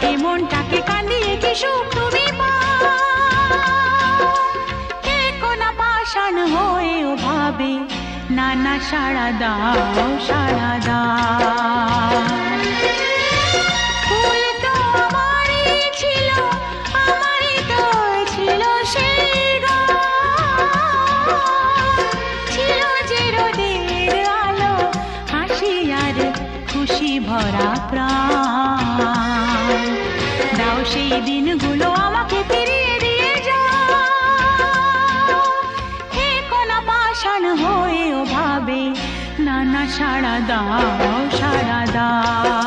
এ মনটাকে কান্দিয়ে কি সুখ তুমি কোনা পাষাণ হয়েও ভাবে না না সাড়া দাও সাড়া দাও। ফুল তো আমারই ছিল, আমারই তো ছিল সেই ছিল যে রোদের আলো, হাসি আর খুশি ভরা প্রাণ। দাও সেই দিনগুলো আমাকে ফিরিয়ে দিয়ে যাও, হে কোনা পাষাণ হয়েও ভাবে না না সাড়া দাও সাড়া দাও।